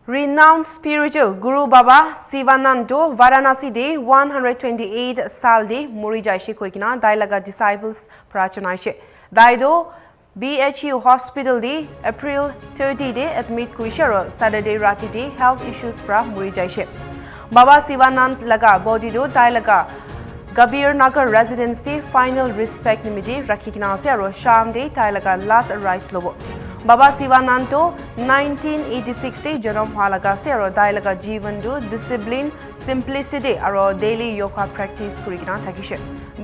Renowned spiritual Guru Baba Sivanando Varanasi Day 128 Sal Day Murijaishi Koikina Dailaga Disciples Prachanaishe Daido BHU Hospital Day April 30 Day Admit Kuisharo Saturday Rati Day Health Issues Pra Murijaishi Baba Sivanand Laga Bodido Dailaga Gabir Nagar Residency Final Respect Nimidi Rakikina Sero Sham Day Dailaga Last Rice Lobo Baba Sivanando 1986 te janam halaga sero dailaga jivandu discipline simplicity aro daily yoga practice kurigina thakishe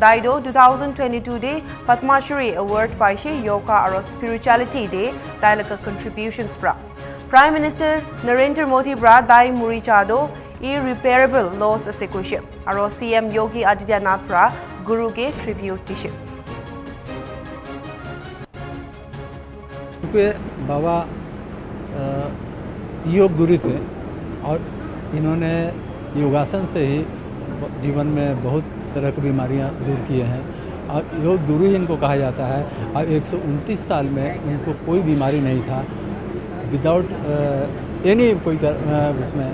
daido 2022 de Padma Shri award paishe yoga aro spirituality de dailaga contributions pra Prime Minister Narendra Modi bra dai murichado irreparable loss sekushe aro CM Yogi Adityanath pra guru ke tribute tishe क्योंकि बाबा योग गुरु थे और इन्होंने योगासन से ही जीवन में बहुत तरह की बीमारियां दूर किए हैं और योग गुरु ही इनको कहा जाता है और 129 साल में उनको कोई बीमारी नहीं था विदाउट एनी कोई उसमें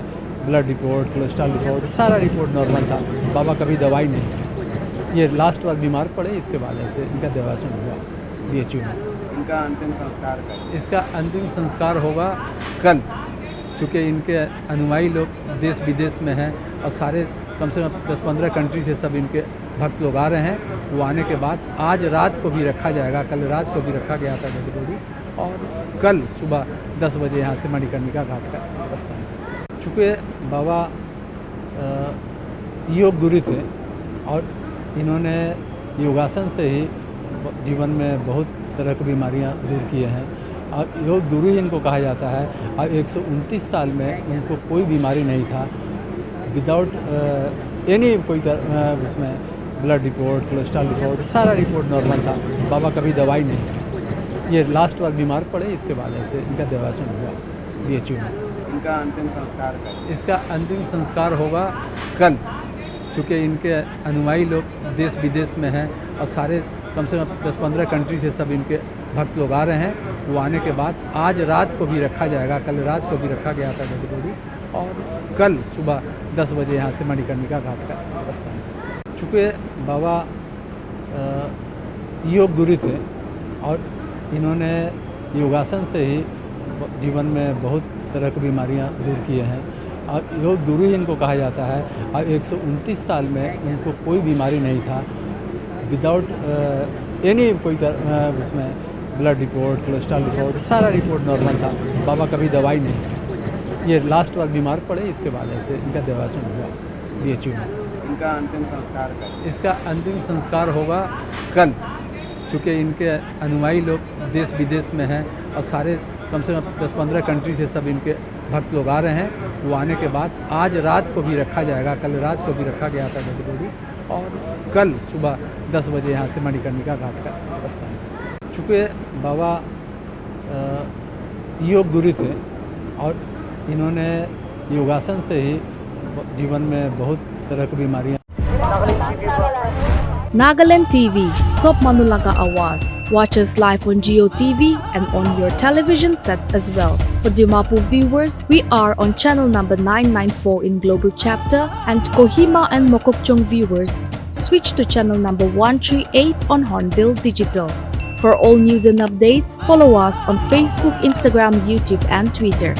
ब्लड रिपोर्ट कोलेस्ट्रॉल रिपोर्ट सारा रिपोर्ट नॉर्मल था बाबा कभी दवाई नहीं ये लास्ट बार बीमार पड़े इसके बाद ऐसे इनका देवासन हुआ BHU में इनका अंतिम संस्कार इसका अंतिम संस्कार होगा कल क्योंकि इनके अनुयायी लोग देश विदेश में हैं और सारे कम से कम 10-15 कंट्री से सब इनके भक्त लोग आ रहे हैं वो आने के बाद आज रात को भी रखा जाएगा कल रात को भी रखा गया था डेड और कल सुबह 10 बजे यहाँ से मणिकर्णिका घाट का प्रस्थान चूँकि बाबा योग गुरु थे और इन्होंने योगासन से ही जीवन में बहुत तरह की बीमारियां दूर किए हैं और योग गुरु ही इनको कहा जाता है और 129 साल में उनको कोई बीमारी नहीं था विदाउट एनी कोई उसमें ब्लड रिपोर्ट कोलेस्ट्रॉल रिपोर्ट सारा रिपोर्ट नॉर्मल था बाबा कभी दवाई नहीं ये लास्ट बार बीमार पड़े इसके बाद ऐसे इनका देवासन हुआ BHU में इनका अंतिम संस्कार इसका अंतिम संस्कार होगा कल क्योंकि इनके अनुयायी लोग देश विदेश में हैं और सारे कम से कम 10-15 कंट्री से सब इनके भक्त लोग आ रहे हैं वो आने के बाद आज रात को भी रखा जाएगा कल रात को भी रखा गया था डेड और कल सुबह 10 बजे यहाँ से मणिकर्णिका घाट का प्रस्थान चूँकि बाबा योग गुरु थे और इन्होंने योगासन से ही जीवन में बहुत तरह की बीमारियां दूर किए हैं और योग गुरु ही इनको कहा जाता है और 129 साल में उनको कोई बीमारी नहीं था विदाउट एनी कोई उसमें ब्लड रिपोर्ट कोलेस्ट्रॉल रिपोर्ट सारा रिपोर्ट नॉर्मल था बाबा कभी दवाई नहीं ये लास्ट बार बीमार पड़े इसके बाद ऐसे इनका देवासन हुआ BHU में इनका अंतिम संस्कार इसका अंतिम संस्कार होगा कल क्योंकि इनके अनुयायी लोग देश विदेश में हैं और सारे कम से कम 10-15 कंट्री से सब इनके भक्त लोग आ रहे हैं वो आने के बाद आज रात को भी रखा जाएगा कल रात को भी रखा गया था डेड और कल सुबह 10 बजे यहाँ से मणिकर्णिका घाट का प्रस्थान चूँकि बाबा योग गुरु थे और इन्होंने योगासन से ही जीवन में बहुत तरह की बीमारियां Nagaland TV, Sop Manulaga Awas. Watch us live on Geo TV and on your television sets as well. For Dimapur viewers, we are on channel number 994 in Global Chapter, and Kohima and Mokokchung viewers, switch to channel number 138 on Hornbill Digital. For all news and updates, follow us on Facebook, Instagram, YouTube and Twitter.